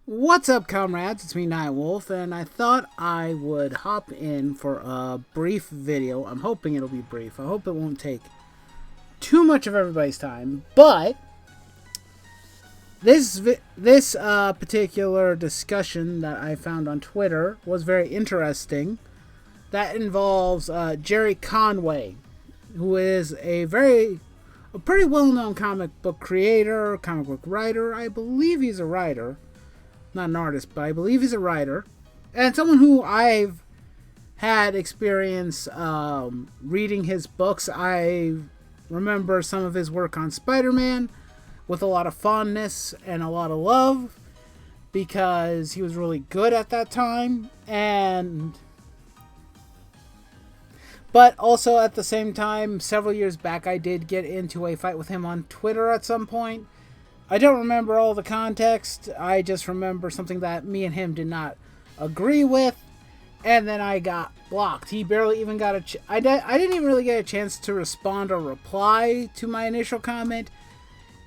What's up, comrades? It's me, Nightwolf, and I thought I would hop in for a brief video. I'm hoping it'll be brief. I hope it won't take too much of everybody's time, but this particular discussion that I found on Twitter was very interesting. That involves Gerry Conway, who is a pretty well-known comic book creator, comic book writer. I believe he's a writer. Not an artist, but I believe he's a writer. And someone who I've had experience reading his books. I remember some of his work on Spider-Man with a lot of fondness and a lot of love because he was really good at that time. But also at the same time, several years back, I did get into a fight with him on Twitter at some point. I don't remember all the context. I just remember something that me and him did not agree with, and then I got blocked. He barely even got I didn't even really get a chance to respond or reply to my initial comment.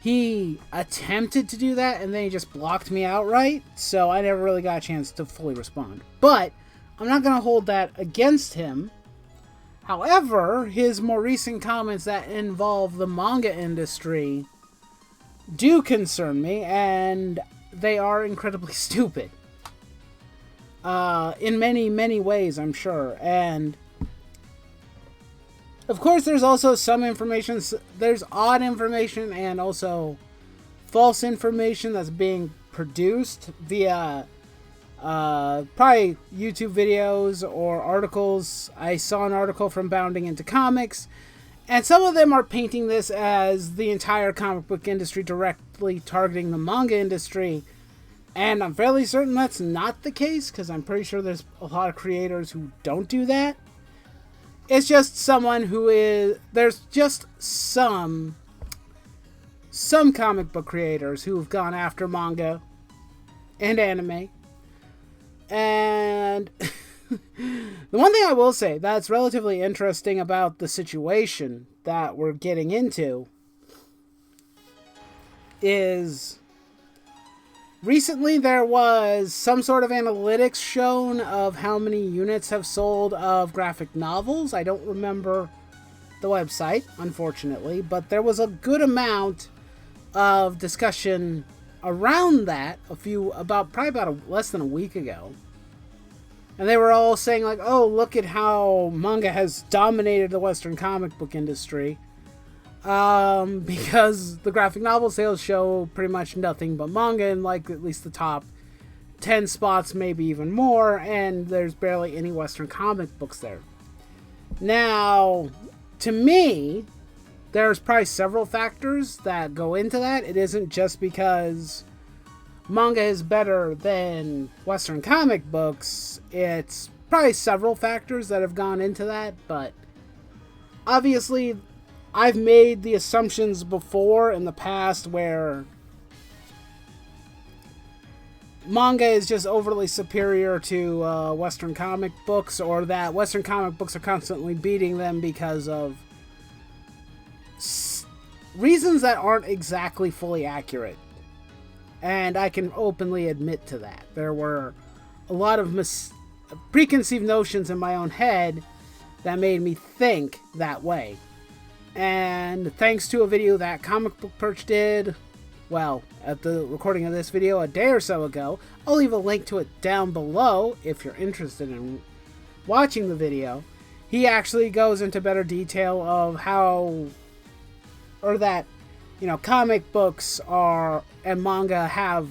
He attempted to do that, and then he just blocked me outright, so I never really got a chance to fully respond. But I'm not going to hold that against him. However, his more recent comments that involve the manga industry do concern me, and they are incredibly stupid. In many, many ways, I'm sure. And of course, there's also some information. There's odd information and also false information that's being produced via probably YouTube videos or articles. I saw an article from Bounding Into Comics, and some of them are painting this as the entire comic book industry directly targeting the manga industry. And I'm fairly certain that's not the case, because I'm pretty sure there's a lot of creators who don't do that. It's just someone who is... There's just some comic book creators who've gone after manga and anime. And... The one thing I will say that's relatively interesting about the situation that we're getting into is recently there was some sort of analytics shown of how many units have sold of graphic novels. I don't remember the website, unfortunately, but there was a good amount of discussion around that less than a week ago. And they were all saying, like, oh, look at how manga has dominated the Western comic book industry. Because the graphic novel sales show pretty much nothing but manga in, like, at least the top 10 spots, maybe even more. And there's barely any Western comic books there. Now, to me, there's probably several factors that go into that. It isn't just because manga is better than Western comic books. It's probably several factors that have gone into that, but obviously I've made the assumptions before in the past where manga is just overly superior to Western comic books, or that Western comic books are constantly beating them because of reasons that aren't exactly fully accurate. And I can openly admit to that. There were a lot of preconceived notions in my own head that made me think that way. And thanks to a video that Comic Book Perch did, well, at the recording of this video a day or so ago, I'll leave a link to it down below if you're interested in watching the video. He actually goes into better detail of comic books and manga have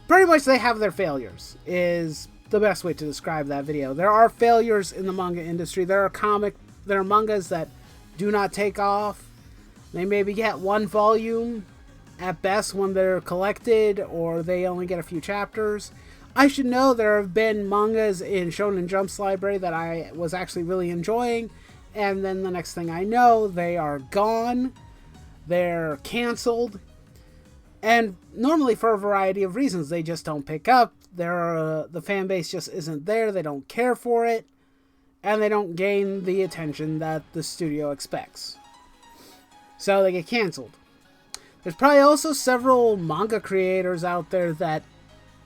pretty much, they have their failures, is the best way to describe that video. There are failures in the manga industry. There are mangas that do not take off. They maybe get one volume at best when they're collected, or they only get a few chapters. I should know there have been mangas in Shonen Jump's library that I was actually really enjoying, and then the next thing I know, they are gone. They're canceled, and normally for a variety of reasons. They just don't pick up. The fan base just isn't there. They don't care for it, and they don't gain the attention that the studio expects. So they get canceled. There's probably also several manga creators out there that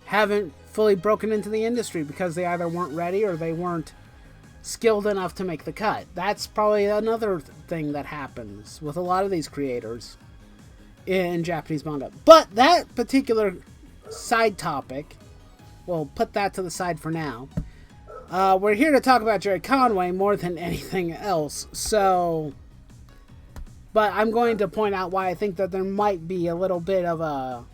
haven't fully broken into the industry because they either weren't ready or they weren't skilled enough to make the cut. That's probably another thing that happens with a lot of these creators in Japanese manga. But that particular side topic, we'll put that to the side for now. We're here to talk about Gerry Conway more than anything else. But I'm going to point out why I think that there might be a little bit of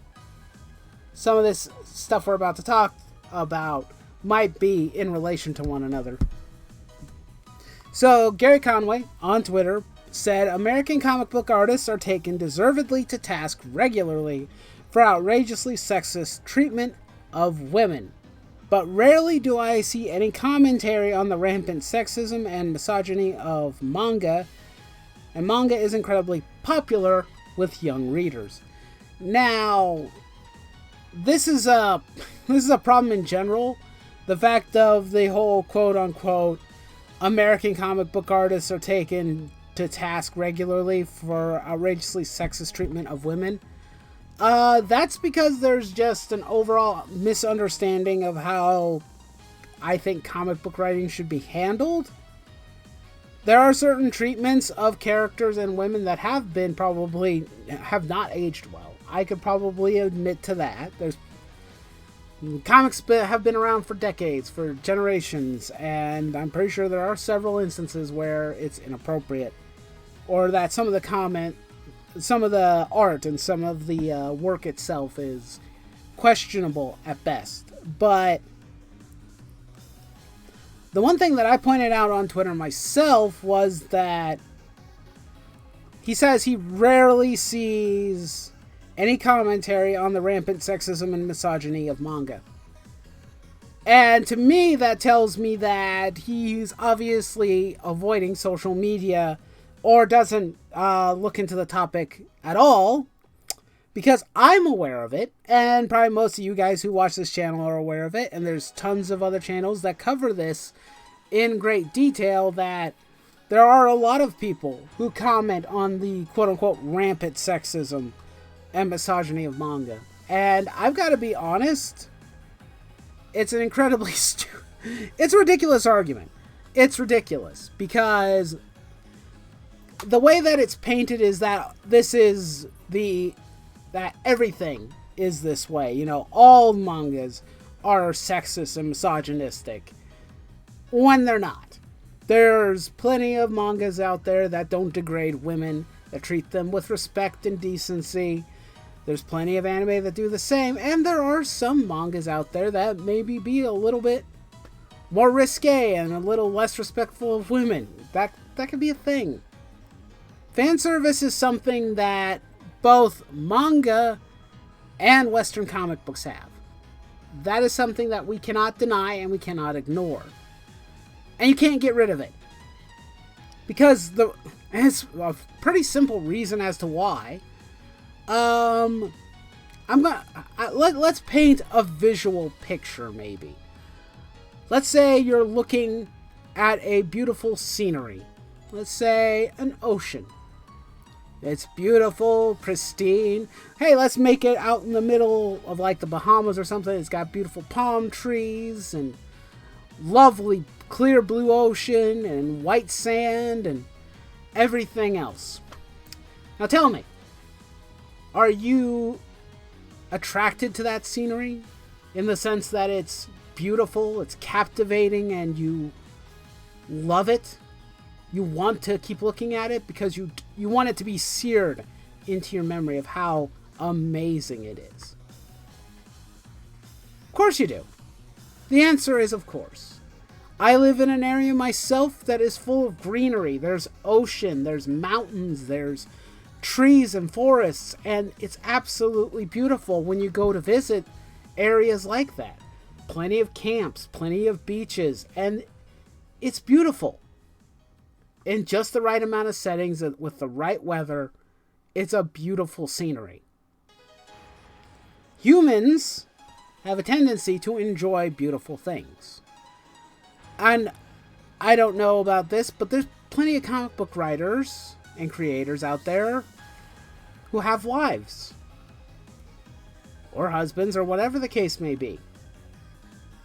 some of this stuff we're about to talk about might be in relation to one another. So, Gerry Conway on Twitter said, American comic book artists are taken deservedly to task regularly for outrageously sexist treatment of women. But rarely do I see any commentary on the rampant sexism and misogyny of manga, and manga is incredibly popular with young readers. Now, this is a problem in general. The fact of the whole quote-unquote American comic book artists are taken to task regularly for outrageously sexist treatment of women. That's because there's just an overall misunderstanding of how I think comic book writing should be handled. There are certain treatments of characters and women that have not aged well. I could probably admit to that. Comics have been around for decades, for generations, and I'm pretty sure there are several instances where it's inappropriate, or that some of the art and some of the work itself is questionable at best. But the one thing that I pointed out on Twitter myself was that he says he rarely sees any commentary on the rampant sexism and misogyny of manga. And to me, that tells me that he's obviously avoiding social media or doesn't look into the topic at all, because I'm aware of it, and probably most of you guys who watch this channel are aware of it, and there's tons of other channels that cover this in great detail, that there are a lot of people who comment on the quote-unquote rampant sexism and misogyny of manga. And I've got to be honest, it's an incredibly it's a ridiculous argument. It's ridiculous because the way that it's painted is that that everything is this way. You know, all mangas are sexist and misogynistic, when they're not. There's plenty of mangas out there that don't degrade women, that treat them with respect and decency. There's plenty of anime that do the same, and there are some mangas out there that maybe be a little bit more risque and a little less respectful of women. That could be a thing. Fan service is something that both manga and Western comic books have. That is something that we cannot deny and we cannot ignore. And you can't get rid of it. Because it's a pretty simple reason as to why. Let's paint a visual picture, maybe. Let's say you're looking at a beautiful scenery. Let's say an ocean. It's beautiful, pristine. Hey, let's make it out in the middle of like the Bahamas or something. It's got beautiful palm trees and lovely clear blue ocean and white sand and everything else. Now tell me, are you attracted to that scenery in the sense that it's beautiful, it's captivating, and you love it? You want to keep looking at it because you want it to be seared into your memory of how amazing it is. Of course you do. The answer is of course. I live in an area myself that is full of greenery. There's ocean, there's mountains, there's trees and forests, and it's absolutely beautiful when you go to visit areas like that. Plenty of camps, plenty of beaches, and it's beautiful. In just the right amount of settings, with the right weather, it's a beautiful scenery. Humans have a tendency to enjoy beautiful things. And I don't know about this, but there's plenty of comic book writers and creators out there who have wives or husbands or whatever the case may be.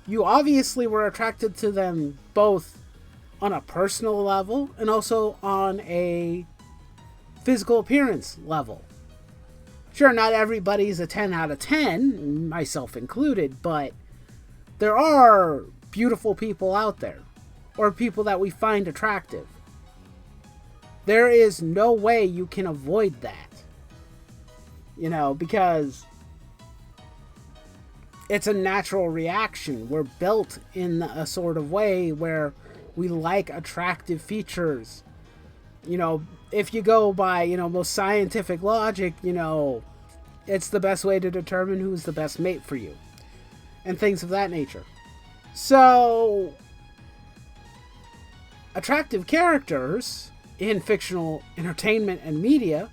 You obviously were attracted to them both on a personal level and also on a physical appearance level. Sure, not everybody's a 10 out of 10, myself included, but there are beautiful people out there, or people that we find attractive. There is no way you can avoid that. Because it's a natural reaction. We're built in a sort of way where we like attractive features. If you go by, most scientific logic, it's the best way to determine who's the best mate for you. And things of that nature. So, attractive characters in fictional entertainment and media,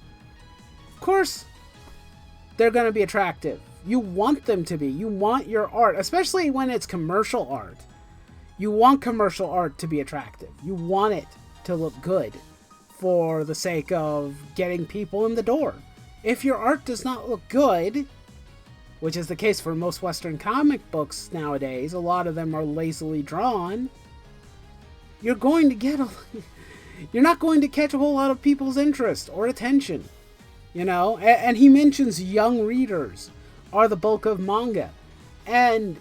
of course, they're going to be attractive. You want them to be. You want your art, especially when it's commercial art. You want commercial art to be attractive. You want it to look good for the sake of getting people in the door. If your art does not look good, which is the case for most Western comic books nowadays, a lot of them are lazily drawn, you're not going to catch a whole lot of people's interest or attention. And he mentions young readers are the bulk of manga. And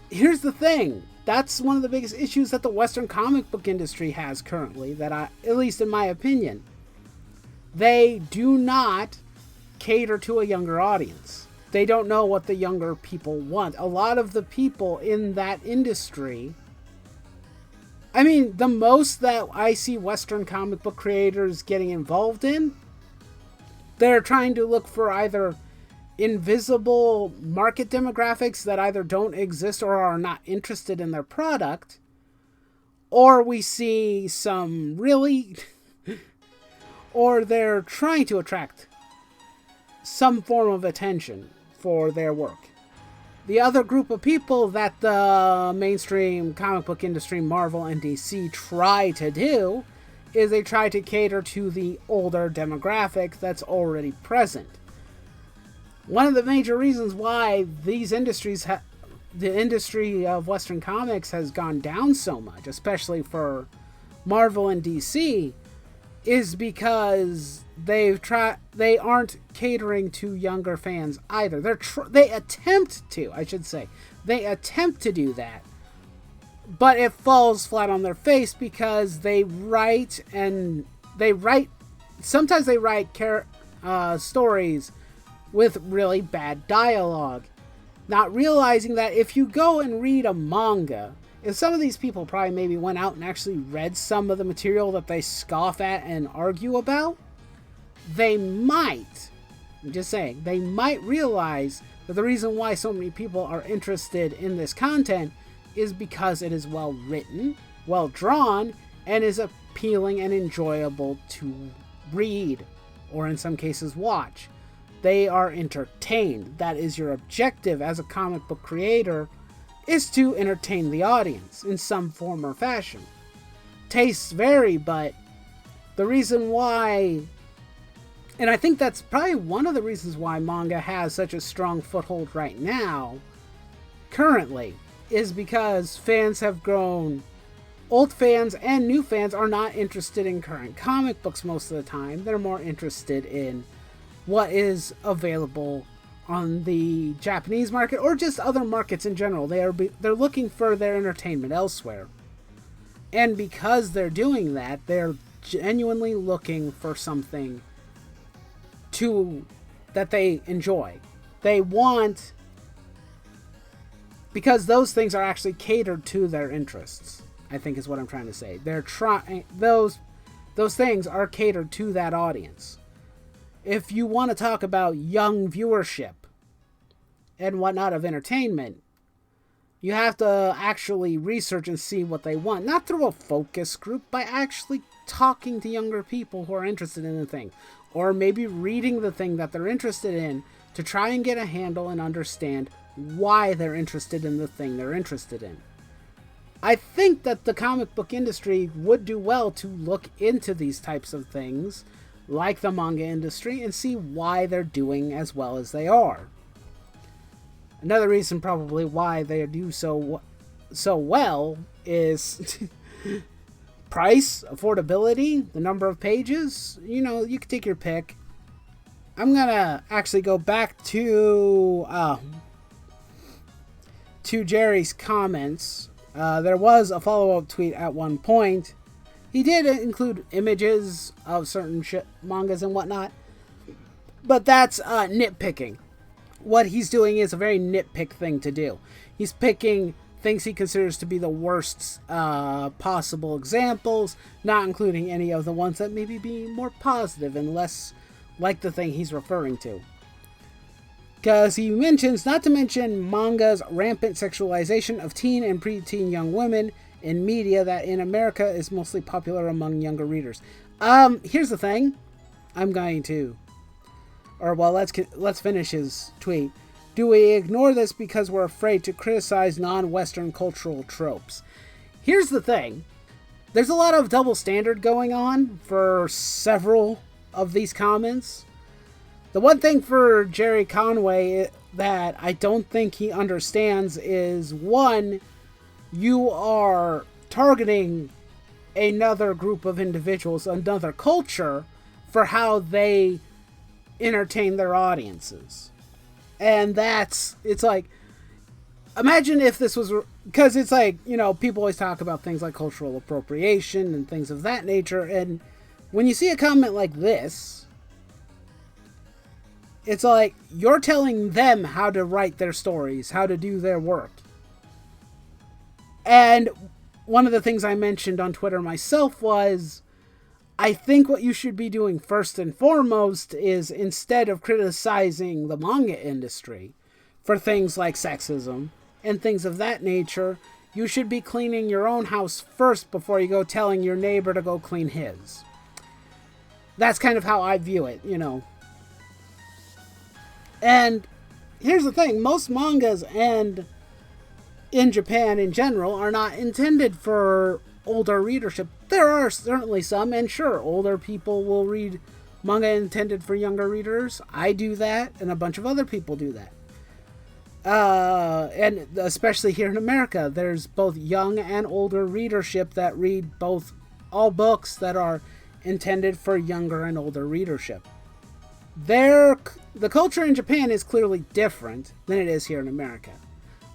here's the thing. That's one of the biggest issues that the Western comic book industry has currently, at least in my opinion. They do not cater to a younger audience. They don't know what the younger people want. A lot of the people in that industry, the most that I see Western comic book creators getting involved in, they're trying to look for either invisible market demographics that either don't exist or are not interested in their product, or we see some really or they're trying to attract some form of attention for their work. The other group of people that the mainstream comic book industry, Marvel and DC, try to do is they try to cater to the older demographic that's already present. One of the major reasons why these industries, the industry of Western comics has gone down so much, especially for Marvel and DC, is because they aren't catering to younger fans either. They attempt to do that, but it falls flat on their face because sometimes they write stories with really bad dialogue, not realizing that if you go and read a manga, if some of these people probably maybe went out and actually read some of the material that they scoff at and argue about, they might realize that the reason why so many people are interested in this content is because it is well written, well drawn, and is appealing and enjoyable to read, or in some cases watch. They are entertained. That is your objective as a comic book creator, is to entertain the audience in some form or fashion. Tastes vary, but the reason why, and I think that's probably one of the reasons why manga has such a strong foothold right now, currently, is because fans have grown. Old fans and new fans are not interested in current comic books most of the time. They're more interested in what is available on the Japanese market or just other markets in general. They're looking for their entertainment elsewhere. And because they're doing that, they're genuinely looking for something that they enjoy. They want, because those things are actually catered to their interests, I think is what I'm trying to say. Those things are catered to that audience. If you want to talk about young viewership and whatnot of entertainment, you have to actually research and see what they want. Not through a focus group, by actually talking to younger people who are interested in the thing. Or maybe reading the thing that they're interested in to try and get a handle and understand why they're interested in the thing they're interested in. I think that the comic book industry would do well to look into these types of things like the manga industry, and see why they're doing as well as they are. Another reason probably why they do so well is price, affordability, the number of pages. You know, you can take your pick. I'm gonna actually go back to Gerry's comments. There was a follow-up tweet at one point. He did include images of certain mangas and whatnot, but that's nitpicking. What he's doing is a very nitpick thing to do. He's picking things he considers to be the worst possible examples, not including any of the ones that maybe be more positive and less like the thing he's referring to. Because he mentions, not to mention manga's rampant sexualization of teen and preteen young women in media that in America is mostly popular among younger readers. Here's the thing. Let's finish his tweet. Do we ignore this because we're afraid to criticize non-Western cultural tropes? Here's the thing. There's a lot of double standard going on for several of these comments. The one thing for Gerry Conway that I don't think he understands is, one, you are targeting another group of individuals, another culture, for how they entertain their audiences. And it's like, imagine if this was, because it's like, you know, people always talk about things like cultural appropriation and things of that nature, and when you see a comment like this, it's like you're telling them how to write their stories, how to do their work. And one of the things I mentioned on Twitter myself was, I think what you should be doing first and foremost is, instead of criticizing the manga industry for things like sexism and things of that nature, you should be cleaning your own house first before you go telling your neighbor to go clean his. That's kind of how I view it, you know. And here's the thing, most mangas and in Japan in general are not intended for older readership. There are certainly some, and sure, older people will read manga intended for younger readers. I do that, and a bunch of other people do that. And especially here in America, there's both young and older readership that read all books that are intended for younger and older readership. The culture in Japan is clearly different than it is here in America.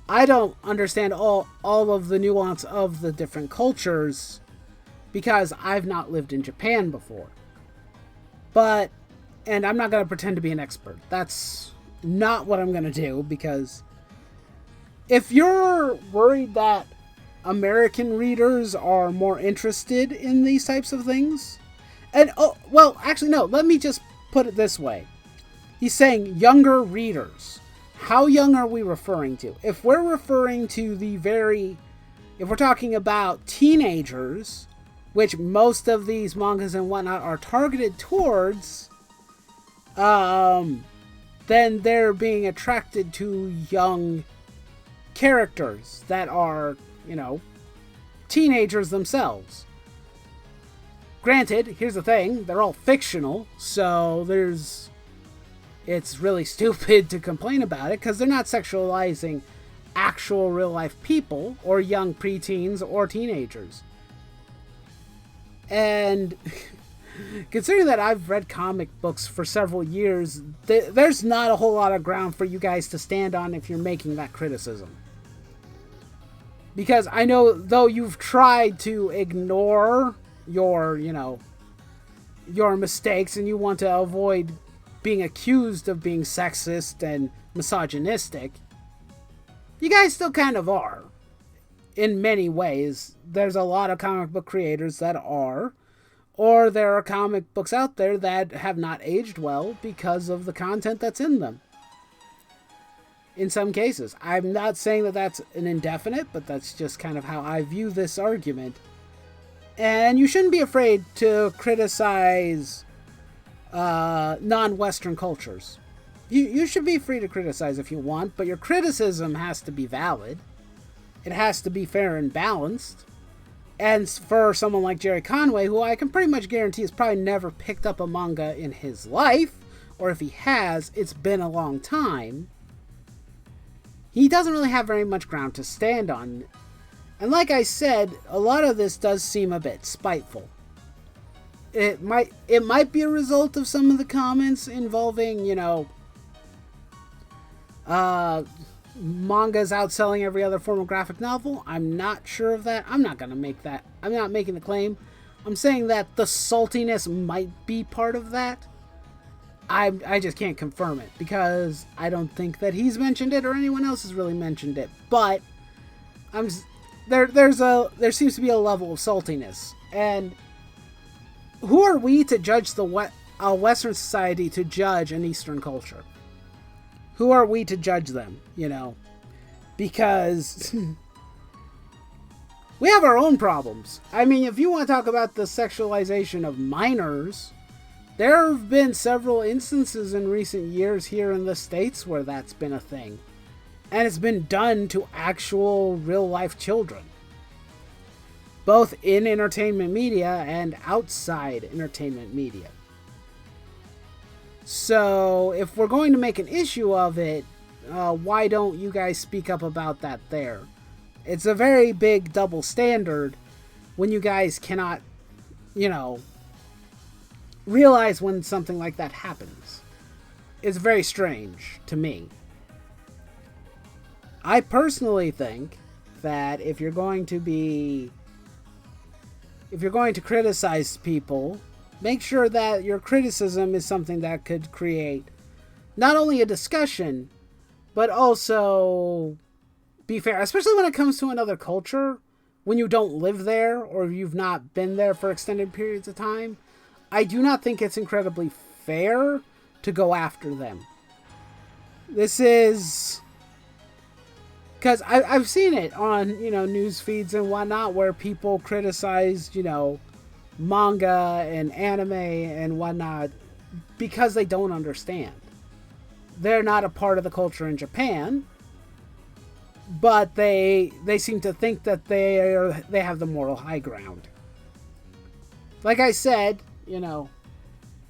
I don't understand all of the nuance of the different cultures because I've not lived in Japan before. And I'm not going to pretend to be an expert. That's not what I'm going to do, because if you're worried that American readers are more interested in these types of things, let me just put it this way. He's saying younger readers. How young are we referring to? If we're referring to if we're talking about teenagers, which most of these mangas and whatnot are targeted towards, then they're being attracted to young characters that are, you know, teenagers themselves. Granted, here's the thing, they're all fictional, so it's really stupid to complain about it, because they're not sexualizing actual real-life people, or young preteens, or teenagers. And considering that I've read comic books for several years, there's not a whole lot of ground for you guys to stand on if you're making that criticism. Because I know, though you've tried to ignore your mistakes, and you want to avoid being accused of being sexist and misogynistic, you guys still kind of are. In many ways, there's a lot of comic book creators that are, or there are comic books out there that have not aged well because of the content that's in them. In some cases. I'm not saying that that's an indefinite, but that's just kind of how I view this argument. And you shouldn't be afraid to criticize non-Western cultures. You should be free to criticize if you want, but your criticism has to be valid. It has to be fair and balanced. And for someone like Gerry Conway, who I can pretty much guarantee has probably never picked up a manga in his life, or if he has, it's been a long time, he doesn't really have very much ground to stand on. And like I said, a lot of this does seem a bit spiteful. It might be a result of some of the comments involving, manga's outselling every other form of graphic novel. I'm not sure of that. I'm not making the claim. I'm saying that the saltiness might be part of that. I just can't confirm it because I don't think that he's mentioned it or anyone else has really mentioned it. But there seems to be a level of saltiness. And who are we to judge a Western society to judge an Eastern culture? Who are we to judge them, Because we have our own problems. I mean, if you want to talk about the sexualization of minors, there have been several instances in recent years here in the States where that's been a thing. And it's been done to actual real-life children. Both in entertainment media and outside entertainment media. So, if we're going to make an issue of it, why don't you guys speak up about that there? It's a very big double standard when you guys cannot, realize when something like that happens. It's very strange to me. I personally think that if you're going to criticize people, make sure that your criticism is something that could create not only a discussion, but also be fair, especially when it comes to another culture, when you don't live there or you've not been there for extended periods of time. I do not think it's incredibly fair to go after them. This is... Because I've seen it on, news feeds and whatnot where people criticize, manga and anime and whatnot because they don't understand. They're not a part of the culture in Japan, but they seem to think that they have the moral high ground. Like I said, you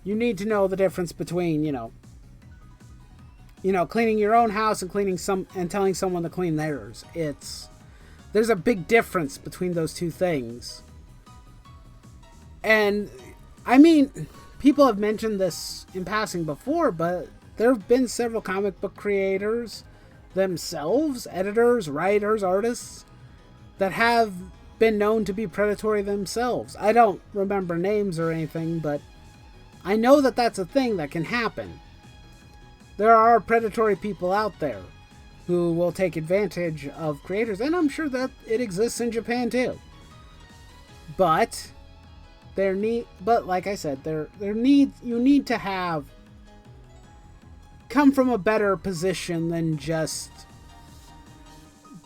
need to know the difference between, cleaning your own house and telling someone to clean theirs. There's a big difference between those two things. And, I mean, people have mentioned this in passing before, but there have been several comic book creators themselves, editors, writers, artists, that have been known to be predatory themselves. I don't remember names or anything, but I know that that's a thing that can happen. There are predatory people out there who will take advantage of creators, and I'm sure that it exists in Japan too. But like I said, you need to come from a better position than just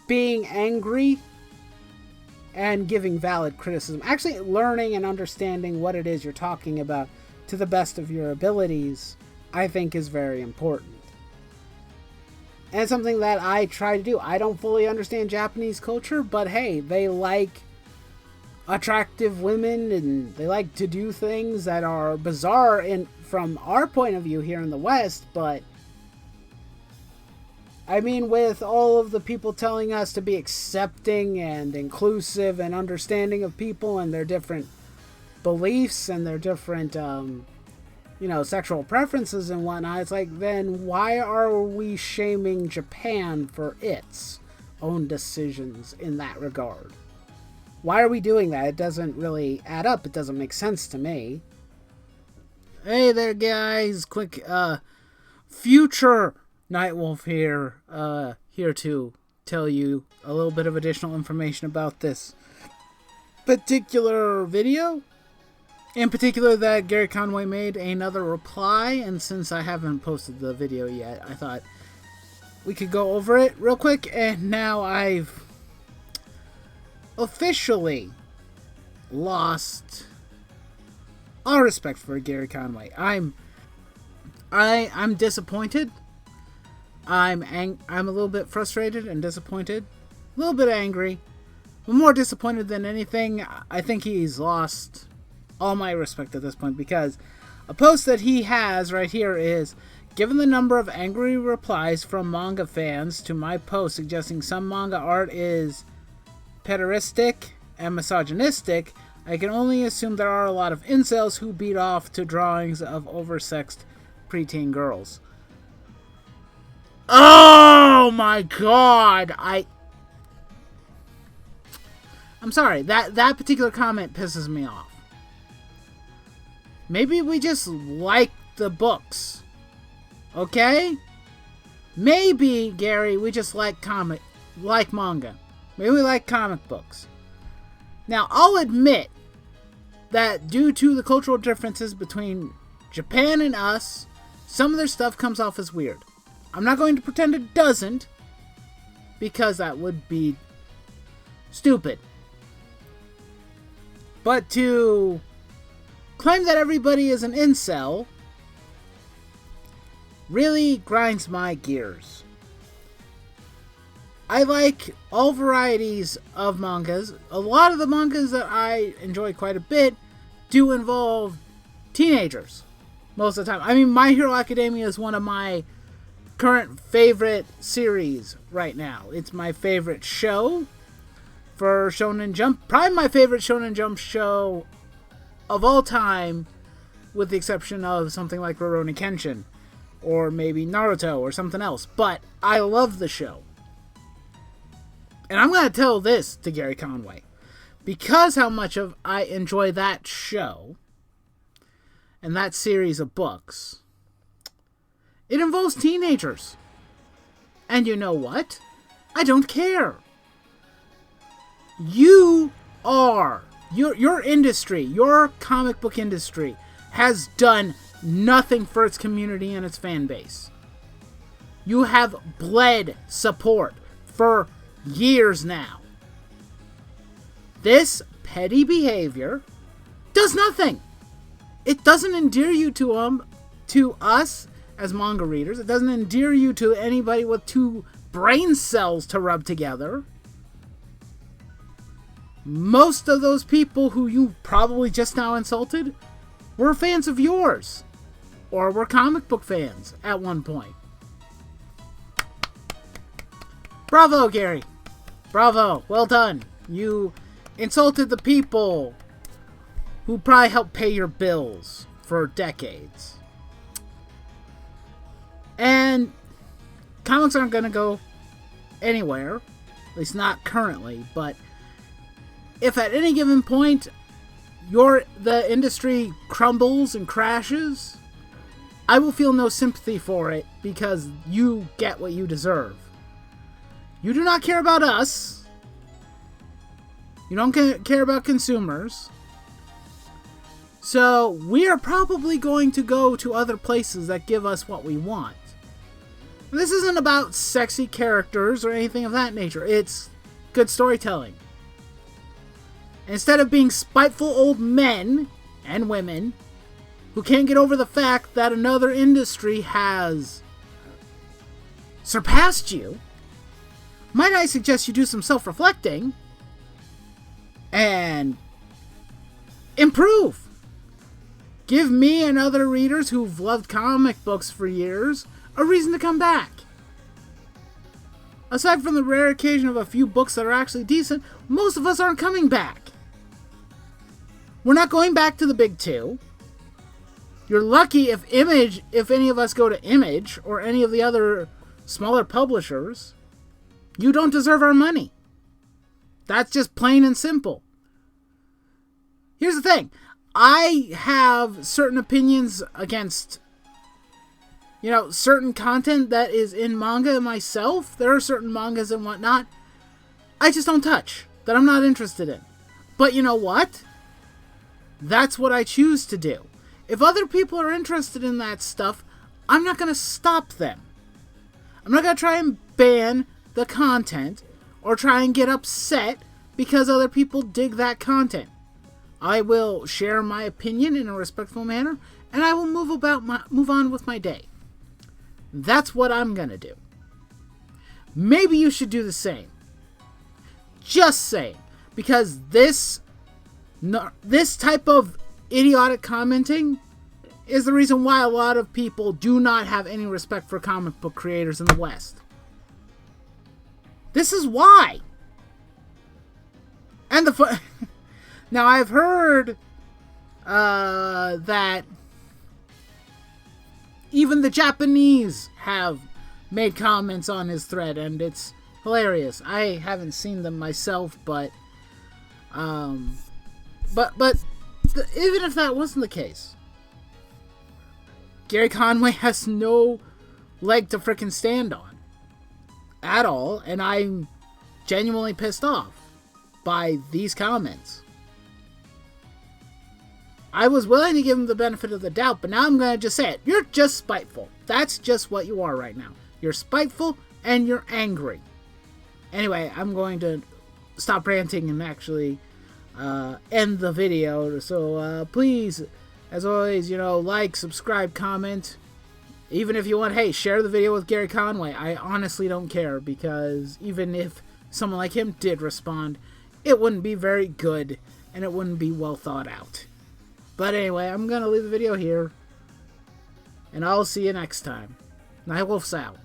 being angry and giving valid criticism. Actually learning and understanding what it is you're talking about to the best of your abilities, I think, is very important. And something that I try to do. I don't fully understand Japanese culture, but hey, they like attractive women and they like to do things that are bizarre from our point of view here in the West, but I mean, with all of the people telling us to be accepting and inclusive and understanding of people and their different beliefs and their different, sexual preferences and whatnot, it's like, then why are we shaming Japan for its own decisions in that regard? Why are we doing that? It doesn't really add up. It doesn't make sense to me. Hey there, guys. Quick, future Nightwolf here to tell you a little bit of additional information about this particular video. In particular, that Gerry Conway made another reply, and since I haven't posted the video yet, I thought we could go over it real quick. And now I've officially lost all respect for Gerry Conway. I'm disappointed. I'm a little bit frustrated and disappointed, a little bit angry, I'm more disappointed than anything. I think he's lost all my respect at this point, because a post that he has right here is, given the number of angry replies from manga fans to my post suggesting some manga art is pederastic and misogynistic, I can only assume there are a lot of incels who beat off to drawings of oversexed preteen girls. Oh my god! I'm sorry, that particular comment pisses me off. Maybe we just like the books. Okay? Maybe, Gary, we just like manga. Maybe we like comic books. Now, I'll admit that due to the cultural differences between Japan and us, some of their stuff comes off as weird. I'm not going to pretend it doesn't, because that would be stupid. But to claim that everybody is an incel really grinds my gears. I like all varieties of mangas. A lot of the mangas that I enjoy quite a bit do involve teenagers most of the time. I mean, My Hero Academia is one of my current favorite series right now. It's my favorite show for Shonen Jump. Probably my favorite Shonen Jump show of all time, with the exception of something like Rurouni Kenshin, or maybe Naruto, or something else. But I love the show. And I'm going to tell this to Gerry Conway. Because how much of I enjoy that show, and that series of books, it involves teenagers. And you know what? I don't care. You are, your industry, your comic book industry, has done nothing for its community and its fan base. You have bled support for years now. This petty behavior does nothing. It doesn't endear you to us as manga readers. It doesn't endear you to anybody with two brain cells to rub together. Most of those people who you probably just now insulted were fans of yours, or were comic book fans at one point. Bravo, Gary. Bravo. Well done. You insulted the people who probably helped pay your bills for decades. And comics aren't going to go anywhere, at least not currently, but if at any given point the industry crumbles and crashes, I will feel no sympathy for it, because you get what you deserve. You do not care about us. You don't care about consumers. So we are probably going to go to other places that give us what we want. This isn't about sexy characters or anything of that nature. It's good storytelling. Instead of being spiteful old men and women who can't get over the fact that another industry has surpassed you, might I suggest you do some self-reflecting and improve. Give me and other readers who've loved comic books for years a reason to come back. Aside from the rare occasion of a few books that are actually decent, most of us aren't coming back. We're not going back to the big two. You're lucky if any of us go to Image or any of the other smaller publishers. You don't deserve our money. That's just plain and simple. Here's the thing. I have certain opinions against, certain content that is in manga myself. There are certain mangas and whatnot I just don't touch, that I'm not interested in. But you know what? That's what I choose to do. If other people are interested in that stuff, I'm not going to stop them. I'm not going to try and ban the content or try and get upset because other people dig that content. I will share my opinion in a respectful manner, and I will move on with my day. That's what I'm going to do. Maybe you should do the same. Just saying. Because this type of idiotic commenting is the reason why a lot of people do not have any respect for comic book creators in the West. This is why. And now I've heard that even the Japanese have made comments on his thread, and it's hilarious. I haven't seen them myself, but even if that wasn't the case, Gerry Conway has no leg to frickin' stand on at all, and I'm genuinely pissed off by these comments. I was willing to give him the benefit of the doubt, but now I'm going to just say it. You're just spiteful. That's just what you are right now. You're spiteful and you're angry. Anyway, I'm going to stop ranting and actually end the video. So please, as always, like, subscribe, comment. Even if you want, hey, share the video with Gerry Conway. I honestly don't care, because even if someone like him did respond, it wouldn't be very good and it wouldn't be well thought out. But anyway, I'm going to leave the video here, and I'll see you next time. Nightwolf's out.